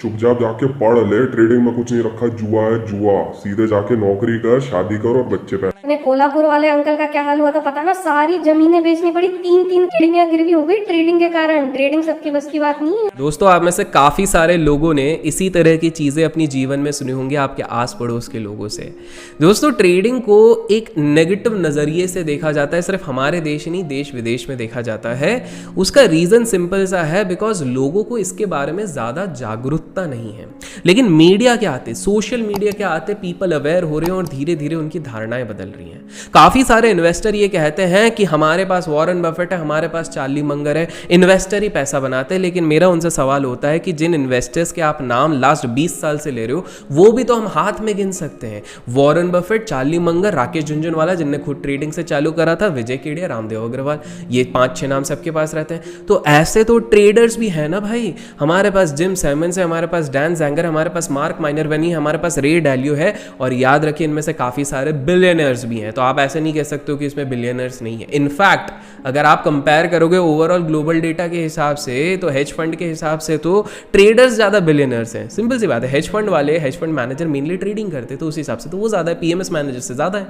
चुपचाप जाके पढ़ ले, ट्रेडिंग में कुछ नहीं रखा, जुआ है जुआ। सीधे जाके नौकरी कर, शादी कर और बच्चे पैदा। अपने कोल्हापुर वाले अंकल का क्या हाल हुआ था पता ना, सारी जमीनें बेचनी पड़ी, 3-3 ट्रेडिंग गिरवी हो गई ट्रेडिंग के कारण। ट्रेडिंग सबकी बस की बात नहीं है दोस्तों। आप में से काफ़ी सारे लोगों ने इसी तरह की चीज़ें अपनी जीवन में सुनी होंगी आपके आस पड़ोस के लोगों से। दोस्तों, ट्रेडिंग को एक नेगेटिव नज़रिए से देखा जाता है, सिर्फ हमारे देश ही नहीं देश विदेश में देखा जाता है। उसका रीज़न सिंपल सा है, बिकॉज लोगों को इसके बारे में ज़्यादा जागरूकता नहीं है। लेकिन मीडिया के आते, सोशल मीडिया के आते पीपल अवेयर हो रहे हैं और धीरे धीरे उनकी धारणाएं बदल रही हैं। काफ़ी सारे इन्वेस्टर ये कहते हैं कि हमारे पास वॉरेन बफेट है, हमारे पास चार्ली मंगर है, इन्वेस्टर ही पैसा बनाते हैं। लेकिन मेरा उनसे सवाल होता है कि जिन इन्वेस्टर्स के आप नाम लास्ट 20 साल से ले रहे हो, वो भी तो हम हाथ में गिन सकते हैं। Warren Buffett, Charlie Munger, Rakesh Jhunjhunwala जिनने खुद ट्रेडिंग से चालू करा था, विजय केडिया, रामदेव अग्रवाल, ये 5-6 नाम सबके पास रहते हैं। तो ऐसे तो ट्रेडर्स भी है ना भाई। हमारे पास जिम सैमन्स है, हमारे पास डैन जैंगर, हमारे पास मार्क माइनरवेनी, हमारे पास रे डैलियो है, और याद रखिए इनमें से काफ़ी सारे बिलियनर्स भी हैं। तो आप ऐसे नहीं कह सकते हो कि इसमें बिलियनर्स नहीं है। इनफैक्ट अगर आप कंपेयर करोगे ओवरऑल ग्लोबल डेटा के हिसाब से, तो हेज फंड के हिसाब से तो ट्रेडर्स ज़्यादा बिलियनर्स हैं। सिंपल सी बात है। हेज फंड वाले, hedge fund manager mainly trading करते, तो उस हिसाब से तो वो ज़्यादा है, पीएमएस मैनेजर से ज़्यादा है।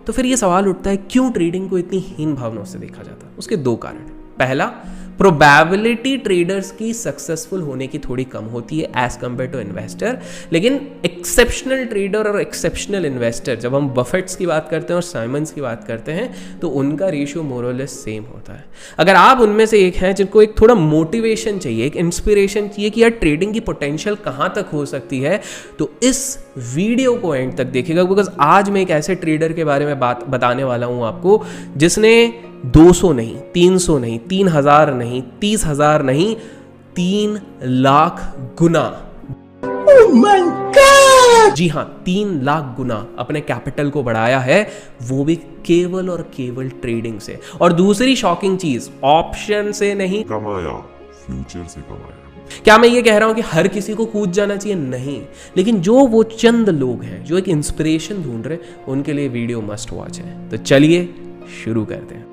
तो फिर ये सवाल उठता है क्यों ट्रेडिंग को इतनी हीन भावनाओं से देखा जाता है। उसके 2 कारण। पहला, प्रोबेबिलिटी ट्रेडर्स की सक्सेसफुल होने की थोड़ी कम होती है एज कंपेयर टू इन्वेस्टर। लेकिन एक्सेप्शनल ट्रेडर और एक्सेप्शनल इन्वेस्टर, जब हम बफेट्स की बात करते हैं और साइमंस की बात करते हैं, तो उनका रेशियो मोर और लेस सेम होता है। अगर आप उनमें से एक हैं जिनको एक थोड़ा मोटिवेशन चाहिए, एक इंस्पिरेशन चाहिए कि यार ट्रेडिंग की पोटेंशियल कहाँ तक हो सकती है, तो इस वीडियो को एंड तक देखिएगा। बिकॉज आज मैं एक ऐसे ट्रेडर के बारे में बात बताने वाला हूँ आपको, जिसने 200 नहीं, 300 नहीं, 3000 नहीं, 30,000 नहीं, 3 लाख गुना, oh my God! जी हाँ, 3 लाख गुना अपने कैपिटल को बढ़ाया है, वो भी केवल और केवल ट्रेडिंग से। और दूसरी शॉकिंग चीज, ऑप्शन से नहीं कमाया, फ्यूचर से कमाया। क्या मैं ये कह रहा हूं कि हर किसी को कूद जाना चाहिए? नहीं। लेकिन जो वो चंद लोग हैं जो एक इंस्पिरेशन ढूंढ रहे, उनके लिए वीडियो मस्ट वॉच है। तो चलिए शुरू करते हैं।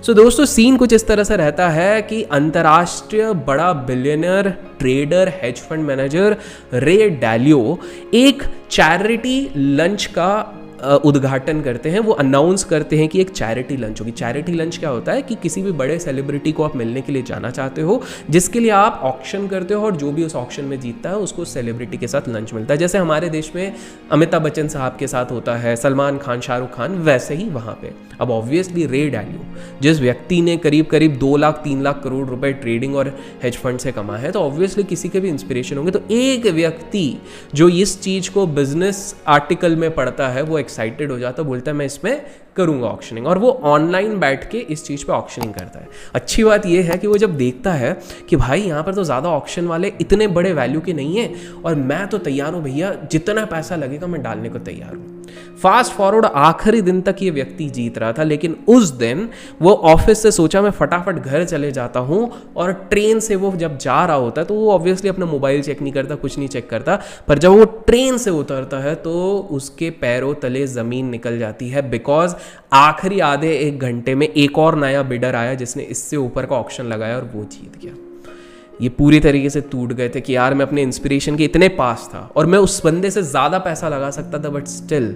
दोस्तों, सीन कुछ इस तरह से रहता है कि अंतर्राष्ट्रीय बड़ा billionaire trader, hedge fund manager रे डैलियो एक चैरिटी लंच का उद्घाटन करते हैं। वो अनाउंस करते हैं कि एक चैरिटी लंच होगी। चैरिटी लंच क्या होता है कि किसी भी बड़े सेलिब्रिटी को आप मिलने के लिए जाना चाहते हो, जिसके लिए आप ऑक्शन करते हो, और जो भी उस ऑक्शन में जीतता है उसको सेलिब्रिटी के साथ लंच मिलता है। जैसे हमारे देश में अमिताभ बच्चन साहब के साथ होता है, सलमान खान, शाहरुख खान, वैसे ही वहाँ पे। अब ऑब्वियसली रे डैलियो, जिस व्यक्ति ने करीब करीब 2 लाख 3 लाख करोड़ रुपए ट्रेडिंग और हेज फंड से कमा है, तो ऑब्वियसली किसी के भी इंस्पिरेशन होंगे। तो एक व्यक्ति जो इस चीज़ को बिजनेस आर्टिकल में पढ़ता है, वो एक्साइटेड हो जाता है, बोलता है मैं इसमें करूंगा ऑक्शनिंग, और वो ऑनलाइन बैठ के इस चीज़ पे ऑक्शनिंग करता है। अच्छी बात ये है कि वो जब देखता है कि भाई यहाँ पर तो ज़्यादा ऑक्शन वाले इतने बड़े वैल्यू के नहीं है, और मैं तो तैयार हूँ भैया, जितना पैसा लगेगा मैं डालने को तैयार हूँ। फास्ट फॉरवर्ड आखिरी दिन तक ये व्यक्ति जीत रहा था, लेकिन उस दिन वो ऑफिस से सोचा मैं फटाफट घर चले जाता हूँ, और ट्रेन से वो जब जा रहा होता है तो वो ऑब्वियसली अपना मोबाइल चेक नहीं करता, कुछ नहीं चेक करता, पर जब वो ट्रेन से उतरता है तो उसके पैरों तले ज़मीन निकल जाती है। बिकॉज आखिरी आधे 1 घंटे में एक और नया बिडर आया जिसने इससे ऊपर का ऑक्शन लगाया और वो जीत गया। ये पूरी तरीके से टूट गए थे कि यार मैं अपने इंस्पिरेशन के इतने पास था और मैं उस बंदे से ज़्यादा पैसा लगा सकता था, बट स्टिल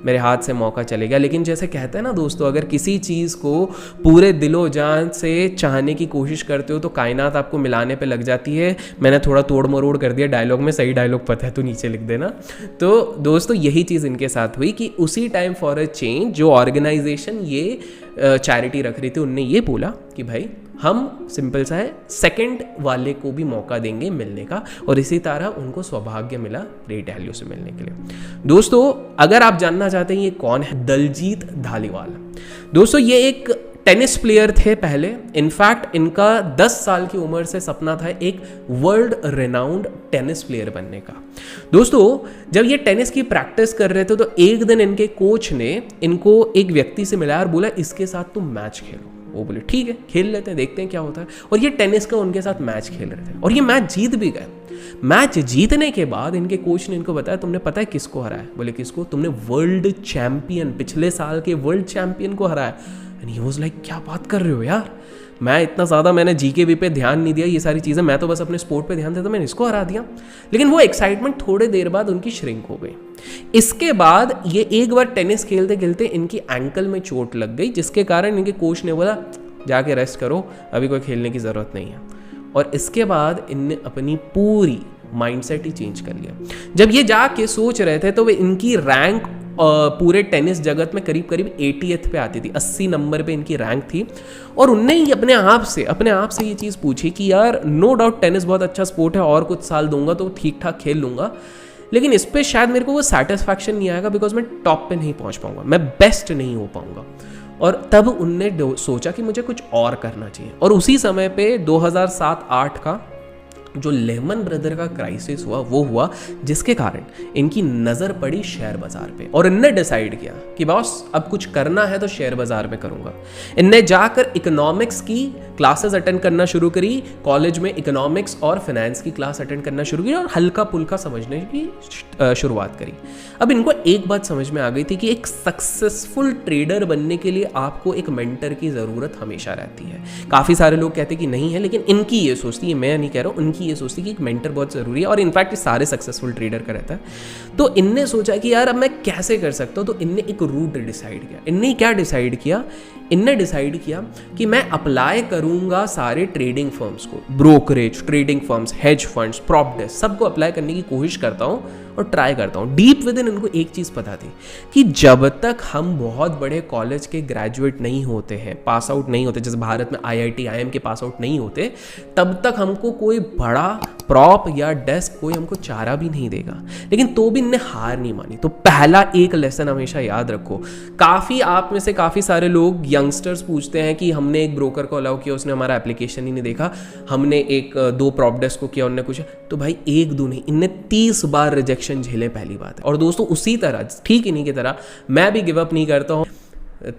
मेरे हाथ से मौका चले गया। लेकिन जैसे कहते हैं ना दोस्तों, अगर किसी चीज़ को पूरे दिलो जान से चाहने की कोशिश करते हो तो कायनात आपको मिलाने पे लग जाती है। मैंने थोड़ा तोड़ मरोड़ कर दिया डायलॉग में, सही डायलॉग पता है तो नीचे लिख देना। तो दोस्तों यही चीज़ इनके साथ हुई कि उसी टाइम फॉर अ चेंज जो ऑर्गेनाइजेशन ये चैरिटी रख रही थी, उनने ये बोला कि भाई हम सिंपल सा है, सेकंड वाले को भी मौका देंगे मिलने का, और इसी तरह उनको सौभाग्य मिला रे डैलियो से मिलने के लिए। दोस्तों अगर आप जानना चाहते हैं ये कौन है, दलजीत धालीवाल। दोस्तों ये एक टेनिस प्लेयर थे पहले। इनफैक्ट इनका 10 साल की उम्र से सपना था एक वर्ल्ड रेनाउंड टेनिस प्लेयर बनने का। दोस्तों जब ये टेनिस की प्रैक्टिस कर रहे थे तो एक दिन इनके कोच ने इनको एक व्यक्ति से मिलाया और बोला इसके साथ तुम मैच खेलो। वो बोले ठीक है खेल लेते हैं, देखते हैं क्या होता है। और ये टेनिस का उनके साथ मैच खेल रहे थे और ये मैच जीत भी गए। मैच जीतने के बाद इनके कोच ने इनको बताया तुमने पता है किसको हराया? बोले किसको? तुमने वर्ल्ड चैंपियन, पिछले साल के वर्ल्ड चैंपियन को हराया। एंड ही वाज लाइक क्या बात कर रहे हो यार, मैं इतना ज़्यादा मैंने GK पे ध्यान नहीं दिया, ये सारी चीज़ें, मैं तो बस अपने स्पोर्ट पे ध्यान देता, मैंने इसको हरा दिया। लेकिन वो एक्साइटमेंट थोड़े देर बाद उनकी श्रिंक हो गई। इसके बाद ये एक बार टेनिस खेलते खेलते इनकी एंकल में चोट लग गई, जिसके कारण इनके कोच ने बोला जाके रेस्ट करो, अभी कोई खेलने की ज़रूरत नहीं है। और इसके बाद इनने अपनी पूरी माइंडसेट ही चेंज कर लिया। जब ये जाके सोच रहे थे तो वे इनकी रैंक पूरे टेनिस जगत में करीब करीब 80th पे आती थी, 80 नंबर पे इनकी रैंक थी। और उनने ही अपने आप से ये चीज़ पूछी कि यार नो डाउट टेनिस बहुत अच्छा स्पोर्ट है, और कुछ साल दूंगा तो ठीक ठाक खेल लूँगा, लेकिन इस पर शायद मेरे को वो सेटिस्फैक्शन नहीं आएगा, बिकॉज मैं टॉप पे नहीं पहुँच पाऊँगा, मैं बेस्ट नहीं हो पाऊँगा। और तब उनने सोचा कि मुझे कुछ और करना चाहिए। और उसी समय पे 2007-8 का जो लेमन ब्रदर का क्राइसिस हुआ वो हुआ, जिसके कारण इनकी नज़र पड़ी शेयर बाजार पे, और इनने डिसाइड किया कि बॉस अब कुछ करना है तो शेयर बाजार में करूँगा। इनने जाकर इकोनॉमिक्स की क्लासेस अटेंड करना शुरू करी, कॉलेज में इकोनॉमिक्स और फाइनेंस की क्लास अटेंड करना शुरू की, और हल्का पुल्का समझने की शुरुआत करी। अब इनको एक बात समझ में आ गई थी कि एक सक्सेसफुल ट्रेडर बनने के लिए आपको एक मेंटर की ज़रूरत हमेशा रहती है। काफ़ी सारे लोग कहते कि नहीं है, लेकिन इनकी ये सोचती है, मैं नहीं कह रहा हूँ, उनकी ये सोचती कि एक मेंटर बहुत ज़रूरी है, और इनफैक्ट ये सारे सक्सेसफुल ट्रेडर का रहता है। तो इनने सोचा कि यार अब मैं कैसे कर सकता हूँ, तो इनने एक रूट डिसाइड किया। इनने क्या डिसाइड किया? इनने डिसाइड किया कि मैं अप्लाई करूंगा सारे ट्रेडिंग फर्म्स को, brokerage, trading firms, hedge funds, prop desk, सबको अप्लाई करने की कोशिश करता हूँ और ट्राई करता हूँ। डीप विद इन इनको एक चीज़ पता थी कि जब तक हम बहुत बड़े कॉलेज के ग्रेजुएट नहीं होते हैं, पास आउट नहीं होते, जैसे भारत में IIT IIM के पास आउट नहीं होते, तब तक हमको कोई बड़ा प्रॉप या डेस्क कोई हमको चारा भी नहीं देगा। लेकिन तो भी इनने हार नहीं मानी। तो पहला एक लेसन हमेशा याद रखो। काफ़ी आप में से काफ़ी सारे लोग यंगस्टर्स पूछते हैं कि हमने एक ब्रोकर को अलाउ किया, उसने हमारा एप्लीकेशन ही नहीं देखा, हमने एक 2 प्रॉप डेस्क को किया, उन्होंने कुछ, तो भाई 1-2 नहीं, इनने 30 बार रिजेक्शन झेले, पहली बात है। और दोस्तों उसी तरह, ठीक इन्हीं की तरह मैं भी गिव अप नहीं करता हूँ।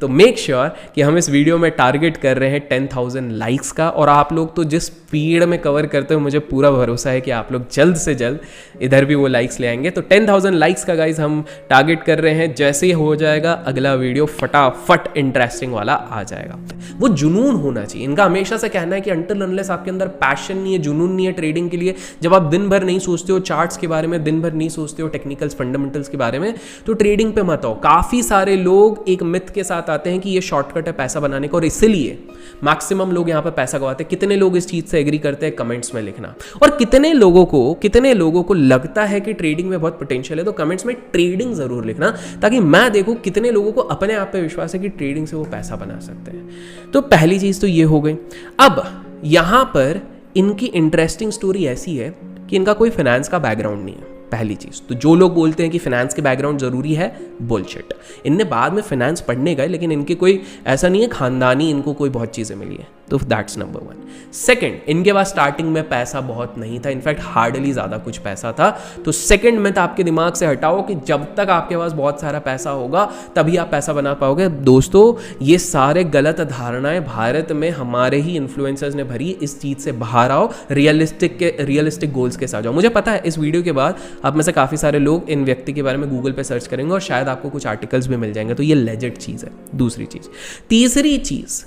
तो मेक श्योर कि हम इस वीडियो में टारगेट कर रहे हैं 10,000 लाइक्स का, और आप लोग तो जिस स्पीड में कवर करते हो, मुझे पूरा भरोसा है कि आप लोग जल्द से जल्द इधर भी वो लाइक्स ले आएंगे। तो 10,000 लाइक्स का गाइज हम टारगेट कर रहे हैं। जैसे ही हो जाएगा अगला वीडियो फटाफट इंटरेस्टिंग वाला आ जाएगा। वो जुनून होना चाहिए। इनका हमेशा से कहना है कि अंटिल अनलेस आपके अंदर पैशन नहीं है, जुनून नहीं है ट्रेडिंग के लिए, जब आप दिन भर नहीं सोचते हो चार्ट्स के बारे में, दिन भर नहीं सोचते हो टेक्निकल्स फंडामेंटल्स के बारे में, तो ट्रेडिंग पे मत आओ। काफ़ी सारे लोग एक मिथ के साथ आते हैं कि ये शॉर्टकट है पैसा बनाने का, और इसीलिए मैक्सिमम लोग यहाँ पे पैसा गवाते हैं। कितने लोग इस चीज से एग्री करते हैं, कमेंट्स में लिखना। और कितने लोगों को लगता है कि ट्रेडिंग में बहुत पोटेंशियल है, तो कमेंट्स में ट्रेडिंग जरूर लिखना, ताकि मैं देखूं कितने लोगों को अपने आप पे विश्वास है कि ट्रेडिंग से वो पैसा बना सकते हैं। तो पहली चीज तो ये हो गई। अब यहां पर इनकी इंटरेस्टिंग स्टोरी ऐसी है कि इनका कोई फाइनेंस का बैकग्राउंड नहीं है। पहली चीज तो जो लोग बोलते हैं कि फाइनेंस के बैकग्राउंड जरूरी है, बुलशिट। इनने बाद में फाइनेंस पढ़ने गए, लेकिन इनके कोई ऐसा नहीं है खानदानी इनको कोई बहुत चीजें मिली है। तो दैट्स नंबर 1। सेकंड, इनके पास स्टार्टिंग में पैसा बहुत नहीं था, इनफैक्ट हार्डली ज्यादा कुछ पैसा था। तो सेकंड मिथ आपके दिमाग से हटाओ कि जब तक आपके पास बहुत सारा पैसा होगा तभी आप पैसा बना पाओगे। दोस्तों ये सारे गलत धारणाएं भारत में हमारे ही इन्फ्लुएंसर्स ने भरी। इस चीज से बाहर आओ, रियलिस्टिक गोल्स के साथ जाओ। मुझे पता है इस वीडियो के बाद आप में से काफी सारे लोग इन व्यक्ति के बारे में गूगल पे सर्च करेंगे और शायद आपको कुछ आर्टिकल्स भी मिल जाएंगे, तो ये लेजिट चीज है। दूसरी चीज, तीसरी चीज,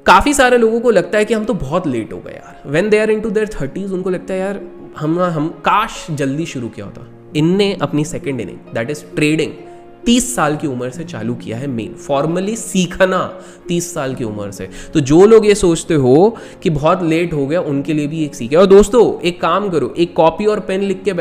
काफी सारे लोगों को लगता है कि हम तो बहुत लेट हो गए यार। When they are into their 30s उनको लगता है यार हम काश जल्दी शुरू किया होता। इनने अपनी second inning that is trading 30 साल की उम्र से चालू किया है। मेन फॉर्मली सीखना 30 साल की उम्र से। तो जो लोग ये सोचते हो कि बहुत लेट हो गया, उनके लिए भी एक सीख है। और दोस्तों एक काम करो, एक कॉपी और पेन लेके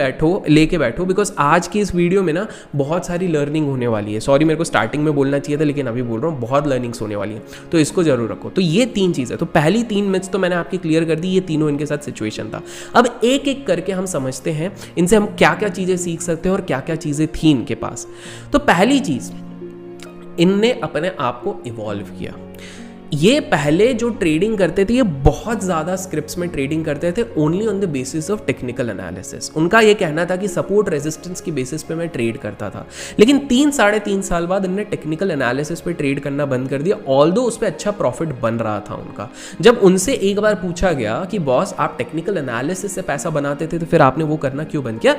बैठो, बिकॉज आज की इस वीडियो में ना बहुत सारी लर्निंग होने वाली है। सॉरी मेरे को स्टार्टिंग में बोलना चाहिए था, लेकिन अभी बोल रहा हूँ, बहुत लर्निंग्स होने वाली है, तो इसको जरूर रखो। तो ये 3 चीज़ है। तो पहली 3 मिथ्स तो मैंने आपकी क्लियर कर दी, ये तीनों इनके साथ सिचुएशन था। अब एक एक करके हम समझते हैं इनसे हम क्या क्या चीज़ें सीख सकते हैं और क्या क्या चीज़ें थी इनके पास। तो पहली चीज़, इनने अपने आप को इवॉल्व किया। ये पहले जो ट्रेडिंग करते थे, ये बहुत ज़्यादा स्क्रिप्ट्स में ट्रेडिंग करते थे, only on the basis of technical analysis. उनका ये कहना था कि सपोर्ट रेजिस्टेंस की बेसिस पे मैं ट्रेड करता था। लेकिन 3-3.5 साल बाद इन्होंने टेक्निकल एनालिसिस पे ट्रेड करना बंद कर दिया, ऑल्दो उस पर अच्छा प्रॉफिट बन रहा था उनका। जब उनसे एक बार पूछा गया कि बॉस आप टेक्निकल एनालिसिस से पैसा बनाते थे, तो फिर आपने वो करना क्यों बंद किया,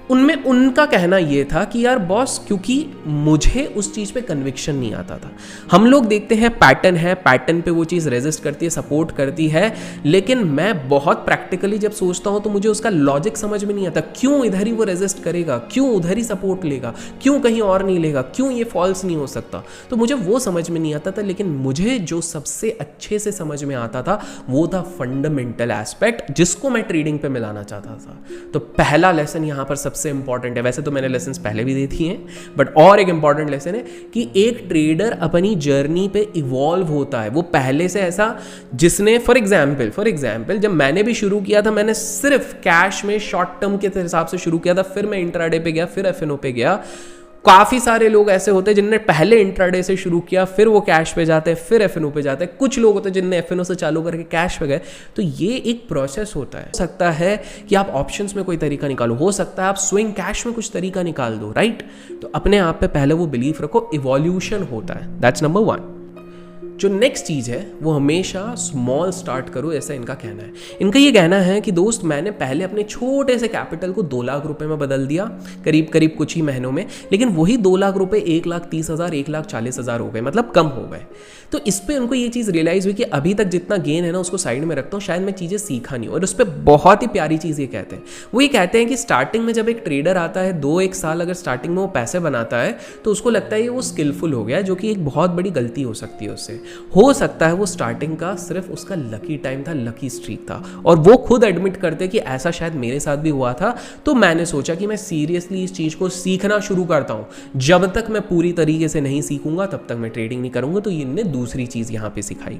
उनमें उनका कहना ये था कि यार बॉस, क्योंकि मुझे उस चीज़ पे कन्विक्शन नहीं आता था। हम लोग देखते हैं पैटर्न है, पैटर्न पे वो चीज़ रेजिस्ट करती है, सपोर्ट करती है, लेकिन मैं बहुत प्रैक्टिकली जब सोचता हूँ तो मुझे उसका लॉजिक समझ में नहीं आता। क्यों इधर ही वो रेजिस्ट करेगा, क्यों उधर ही सपोर्ट लेगा, क्यों कहीं और नहीं लेगा, क्यों ये फॉल्स नहीं हो सकता। तो मुझे वो समझ में नहीं आता था, लेकिन मुझे जो सबसे अच्छे से समझ में आता था वो था फंडामेंटल एस्पेक्ट, जिसको मैं ट्रेडिंग पे मिलाना चाहता था। तो पहला लेसन यहाँ पर सबसे इंपॉर्टेंट है। वैसे तो मैंने लेसन पहले भी दी थी हैं, बट और एक इंपॉर्टेंट लेसन है कि एक ट्रेडर अपनी जर्नी पे इवॉल्व होता है। वो पहले से ऐसा, जिसने फॉर एग्जाम्पल जब मैंने भी शुरू किया था, मैंने सिर्फ कैश में शॉर्ट टर्म के हिसाब से शुरू किया था, फिर मैं इंट्राडे पे गया, फिर एफएनओ पे गया। काफ़ी सारे लोग ऐसे होते हैं जिनने पहले इंट्राडे से शुरू किया, फिर वो कैश पे जाते हैं, फिर एफएनओ पे जाते हैं। कुछ लोग होते हैं जिनने एफएनओ से चालू करके कैश पे गए। तो ये एक प्रोसेस होता है। हो सकता है कि आप ऑप्शंस में कोई तरीका निकालो, हो सकता है आप स्विंग कैश में कुछ तरीका निकाल दो, राइट। तो अपने आप पे पहले वो बिलीफ रखो, इवोल्यूशन होता है। That's number 1। जो नेक्स्ट चीज़ है वो हमेशा स्मॉल स्टार्ट करो, ऐसा इनका कहना है। इनका ये कहना है कि दोस्त, मैंने पहले अपने छोटे से कैपिटल को 2 लाख रुपए में बदल दिया, करीब करीब कुछ ही महीनों में, लेकिन वही 2 लाख रुपए 1,30,000 1,40,000 हो गए, मतलब कम हो गए। तो इस पर उनको ये चीज़ रियलाइज़ हुई कि अभी तक जितना गेन है ना उसको साइड में रखता हूँ, शायद मैं चीज़ें सीखा नहीं। और उस पर बहुत ही प्यारी चीज़ ये कहते हैं, वो ये कहते हैं कि स्टार्टिंग में जब एक ट्रेडर आता है, 2-1 साल अगर स्टार्टिंग में वो पैसे बनाता है तो उसको लगता है वो स्किलफुल हो गया, जो कि एक बहुत बड़ी गलती हो सकती है उससे। हो सकता है वो स्टार्टिंग का सिर्फ उसका लकी टाइम था, लकी स्ट्रीक था, और वो खुद एडमिट करते कि ऐसा शायद मेरे साथ भी हुआ था। तो मैंने सोचा कि मैं सीरियसली इस चीज़ को सीखना शुरू करता हूँ। जब तक मैं पूरी तरीके से नहीं सीखूंगा तब तक मैं ट्रेडिंग नहीं करूंगा। तो इनने दूसरी चीज़ यहाँ पे सिखाई।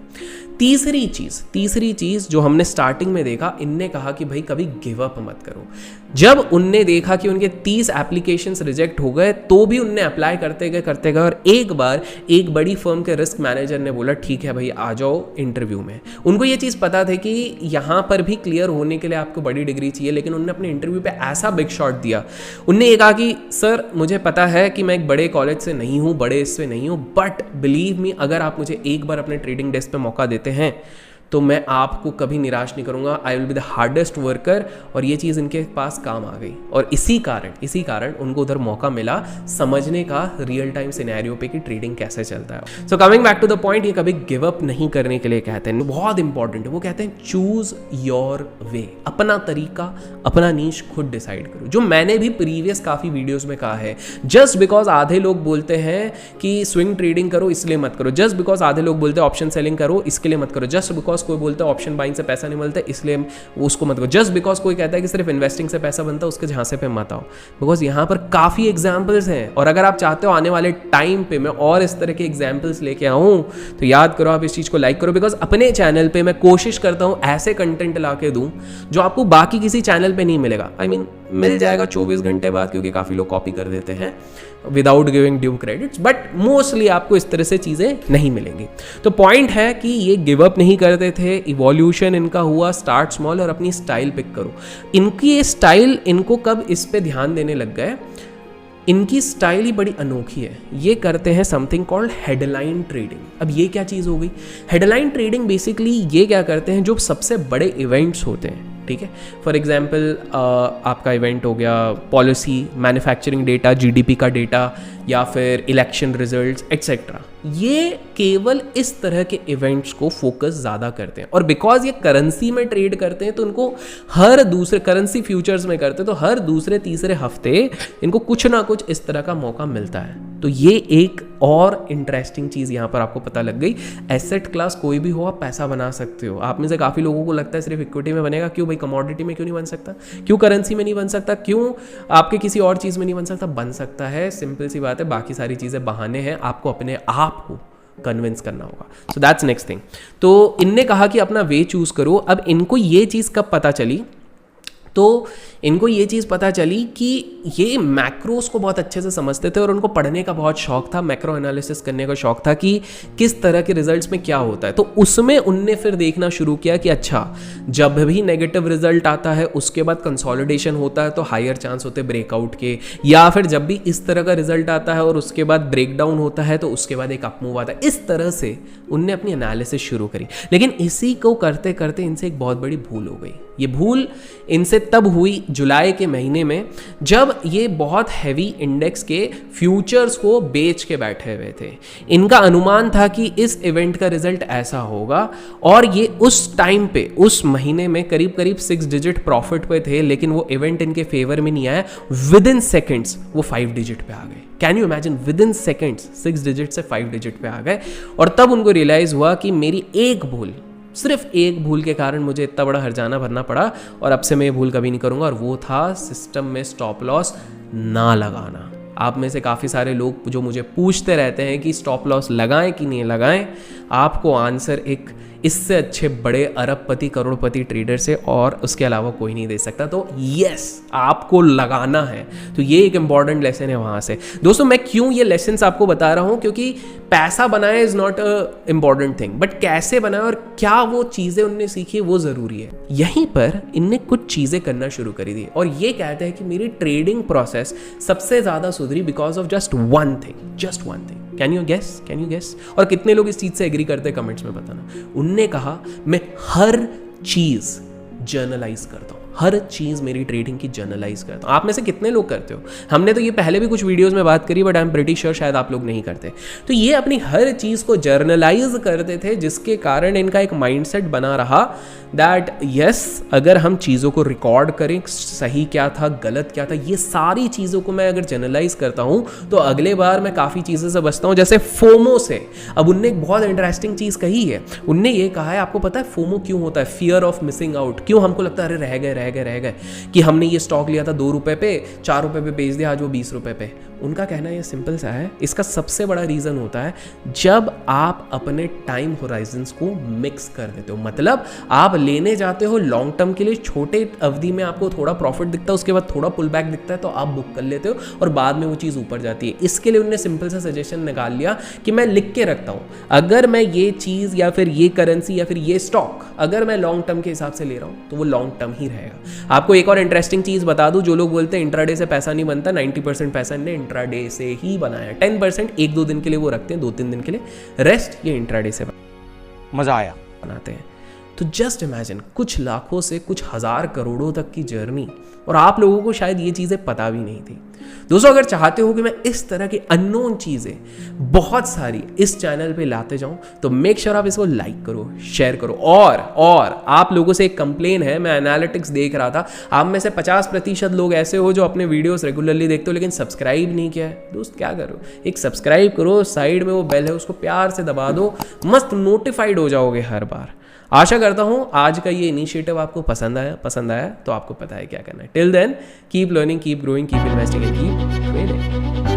तीसरी चीज़ जो हमने स्टार्टिंग में देखा, इनने कहा कि भाई कभी गिव अप मत करो। जब उनने देखा कि उनके 30 एप्लीकेशंस रिजेक्ट हो गए तो भी उनने अप्लाई करते गए और एक बार एक बड़ी फर्म के रिस्क मैनेजर ने बोला ठीक है भाई आ जाओ इंटरव्यू में। उनको ये चीज़ पता था कि यहाँ पर भी क्लियर होने के लिए आपको बड़ी डिग्री चाहिए, लेकिन उन्होंने अपने इंटरव्यू पे ऐसा बिग शॉट दिया। उनने ये कहा कि सर मुझे पता है कि मैं एक बड़े कॉलेज से नहीं हूँ, बड़े इससे नहीं हूँ, बट बिलीव मी, अगर आप मुझे एक बार अपने ट्रेडिंग डेस्क पे मौका देते हैं तो मैं आपको कभी निराश नहीं करूंगा। I will be the hardest worker. और ये चीज़ इनके पास काम आ गई, और इसी कारण उनको उधर मौका मिला समझने का रियल टाइम सिनेरियो पे कि ट्रेडिंग कैसे चलता है। So coming back to the point, ये कभी गिव अप नहीं करने के लिए कहते हैं, बहुत इंपॉर्टेंट है। वो कहते हैं चूज योर वे, अपना तरीका, अपना नीश खुद डिसाइड करो। जो मैंने भी प्रीवियस काफ़ी वीडियोज़ में कहा है, जस्ट बिकॉज आधे लोग बोलते हैं कि स्विंग ट्रेडिंग करो इसलिए मत करो, जस्ट बिकॉज आधे लोग बोलते हैं ऑप्शन सेलिंग करो इसके लिए मत करो, जस्ट बिकॉज कोई बोलता है ऑप्शन बाइंग से पैसा नहीं मिलता इसलिए उसको मत करो, जस्ट बिकॉज कोई कहता है कि सिर्फ इन्वेस्टिंग से पैसा बनता है उसके झांसे पे मत आओ। बिकॉज यहाँ पर काफ़ी एग्जाम्पल्स हैं, और अगर आप चाहते हो आने वाले टाइम पे मैं और इस तरह के एग्जाम्पल्स लेके आऊँ तो याद करो, आप इस चीज़ को लाइक करो। बिकॉज अपने चैनल पे मैं कोशिश करता हूँ ऐसे कंटेंट ला के दूँ जो आपको बाकी किसी चैनल पे नहीं मिलेगा। आई मीन मिल जाएगा 24 घंटे बाद, क्योंकि काफ़ी लोग कॉपी कर देते हैं without giving due credits, but mostly आपको इस तरह से चीज़ें नहीं मिलेंगी। तो पॉइंट है कि ये गिव अप नहीं करते थे, इवोल्यूशन इनका हुआ, स्टार्ट स्मॉल और अपनी स्टाइल पिक करो। इनकी ये स्टाइल, इनको कब इस पे ध्यान देने लग गए, इनकी स्टाइल ही बड़ी अनोखी है। ये करते हैं समथिंग कॉल्ड हेडलाइन ट्रेडिंग। अब ये क्या चीज़ हो गई? हेडलाइन ट्रेडिंग बेसिकली ये क्या करते हैं, जो सबसे बड़े इवेंट्स होते हैं, ठीक है, फॉर एग्जाम्पल आपका इवेंट हो गया पॉलिसी, मैन्युफैक्चरिंग डेटा, जीडीपी का डेटा, या फिर इलेक्शन रिजल्ट्स एक्सेट्रा, ये केवल इस तरह के इवेंट्स को फोकस ज़्यादा करते हैं। और बिकॉज ये करेंसी में ट्रेड करते हैं तो इनको हर दूसरे, करेंसी फ्यूचर्स में करते हैं तो हर दूसरे तीसरे हफ्ते इनको कुछ ना कुछ इस तरह का मौका मिलता है। तो ये एक और इंटरेस्टिंग चीज़ यहाँ पर आपको पता लग गई। एसेट क्लास कोई भी हो, आप पैसा बना सकते हो। आप में से काफ़ी लोगों को लगता है सिर्फ इक्विटी में बनेगा, क्यों भाई कमोडिटी में क्यों नहीं बन सकता, क्यों करेंसी में नहीं बन सकता, क्यों आपके किसी और चीज़ में नहीं बन सकता? बन सकता है, सिंपल सी बात है। बाकी सारी चीज़ें बहाने हैं, आपको अपने आप को कन्विंस करना होगा। So that's next thing. तो इनने कहा कि अपना वे चूज करो। अब इनको ये चीज़ कब पता चली, तो इनको ये चीज़ पता चली कि ये मैक्रोस को बहुत अच्छे से समझते थे और उनको पढ़ने का बहुत शौक था, मैक्रो एनालिसिस करने का शौक था कि किस तरह के रिजल्ट्स में क्या होता है। तो उसमें उनने फिर देखना शुरू किया कि अच्छा, जब भी नेगेटिव रिजल्ट आता है उसके बाद कंसोलिडेशन होता है तो हायर चांस होते हैं ब्रेकआउट के, या फिर जब भी इस तरह का रिजल्ट आता है और उसके बाद ब्रेकडाउन होता है तो उसके बाद एक अपमूव आता है। इस तरह से उनने अपनी एनालिसिस शुरू करी। लेकिन इसी को करते करते इनसे एक बहुत बड़ी भूल हो गई। ये भूल इनसे तब हुई जुलाई के महीने में, जब ये बहुत हैवी इंडेक्स के फ्यूचर्स को बेच के बैठे हुए थे। इनका अनुमान था कि इस इवेंट का रिजल्ट ऐसा होगा, और ये उस टाइम पे उस महीने में करीब करीब 6 डिजिट प्रॉफिट पे थे, लेकिन वो इवेंट इनके फेवर में नहीं आया। विद इन सेकेंड्स वो 5 डिजिट पे आ गए। Can you imagine, with in seconds 6 digit से 5 डिजिट पे आ गए। और तब उनको रियलाइज हुआ कि मेरी एक भूल, सिर्फ एक भूल के कारण मुझे इतना बड़ा हर्जाना भरना पड़ा, और अब से मैं ये भूल कभी नहीं करूंगा। और वो था सिस्टम में स्टॉप लॉस ना लगाना। आप में से काफ़ी सारे लोग जो मुझे पूछते रहते हैं कि स्टॉप लॉस लगाएं कि नहीं लगाएं, आपको आंसर एक इससे अच्छे बड़े अरबपति करोड़पति ट्रेडर से और उसके अलावा कोई नहीं दे सकता। तो यस, आपको लगाना है। तो ये एक इंपॉर्टेंट लेसन है वहाँ से। दोस्तों, मैं क्यों ये लेसन्स आपको बता रहा हूँ, क्योंकि पैसा बनाए is not a important thing, but कैसे बनाए और क्या वो चीज़ें उनने सीखी वो ज़रूरी है। यहीं पर इनने कुछ चीज़ें करना शुरू करी थी, और ये कहते हैं कि मेरी ट्रेडिंग प्रोसेस सबसे ज़्यादा सुधरी because of just one thing. Can you guess? और कितने लोग इस चीज़ से एग्री करते हैं कमेंट्स में बताना। उनने कहा, मैं हर चीज़ जर्नलाइज करता हूँ, हर चीज़ मेरी ट्रेडिंग की जर्नलाइज करता हूँ। आप में से कितने लोग करते हो? हमने तो ये पहले भी कुछ वीडियोस में बात करी, but I am pretty sure शायद आप लोग नहीं करते। तो ये अपनी हर चीज़ को जर्नलाइज करते थे, जिसके कारण इनका एक माइंडसेट बना रहा दैट यस, अगर हम चीज़ों को रिकॉर्ड करें, सही क्या था, गलत क्या था, ये सारी चीज़ों को मैं अगर जर्नलाइज करता हूँ तो अगले बार मैं काफ़ी चीज़ों से बचता हूँ। जैसे फोमो से, अब उनने एक बहुत इंटरेस्टिंग चीज़ कही है। उनने ये कहा है, आपको पता है फोमो क्यों होता है? Fear of missing out. क्यों हमको लगता है अरे रह गए कि हमने ये स्टॉक लिया था 2 रुपए पे, 4 रुपए पे बेच दिया, आज वो 20 रुपए पे। उनका कहना ये सिंपल सा है, इसका सबसे बड़ा रीज़न होता है जब आप अपने टाइम होराइजन्स को मिक्स कर देते हो। मतलब आप लेने जाते हो लॉन्ग टर्म के लिए, छोटे अवधि में आपको थोड़ा प्रॉफिट दिखता है, उसके बाद थोड़ा पुल बैक दिखता है, तो आप बुक कर लेते हो और बाद में वो चीज़ ऊपर जाती है। इसके लिए उन्होंने सिंपल सा सजेशन निकाल लिया कि मैं लिख के रखता हूँ, अगर मैं ये चीज़ या फिर ये करेंसी या फिर ये स्टॉक अगर मैं लॉन्ग टर्म के हिसाब से ले रहा हूँ तो वो लॉन्ग टर्म ही रहेगा। आपको एक और इंटरेस्टिंग चीज़ बता दूँ, जो लोग बोलते हैं इंट्राडे से पैसा नहीं बनता, 90% पैसा इन्हें इंट्राडे से ही बनाया। 10% 1-2 दिन के लिए वो रखते हैं, 2-3 दिन के लिए, रेस्ट ये इंट्राडे से मजा आया बनाते हैं। तो जस्ट इमेजिन, कुछ लाखों से कुछ हज़ार करोड़ों तक की जर्नी, और आप लोगों को शायद ये चीज़ें पता भी नहीं थी। दोस्तों, अगर चाहते हो कि मैं इस तरह की अननोन चीज़ें बहुत सारी इस चैनल पे लाते जाऊं, तो मेक श्योर आप इसको लाइक करो, शेयर करो। और आप लोगों से एक कंप्लेन है, मैं एनालिटिक्स देख रहा था, आप में से 50% लोग ऐसे हो जो अपने वीडियोस रेगुलरली देखते हो लेकिन सब्सक्राइब नहीं किया है। दोस्त क्या करो, एक सब्सक्राइब करो, साइड में वो बेल है उसको प्यार से दबा दो, मस्त नोटिफाइड हो जाओगे हर बार। आशा करता हूं आज का ये इनिशिएटिव आपको पसंद आया तो आपको पता है क्या करना है। Till then, keep learning, keep growing, keep investing and keep trading.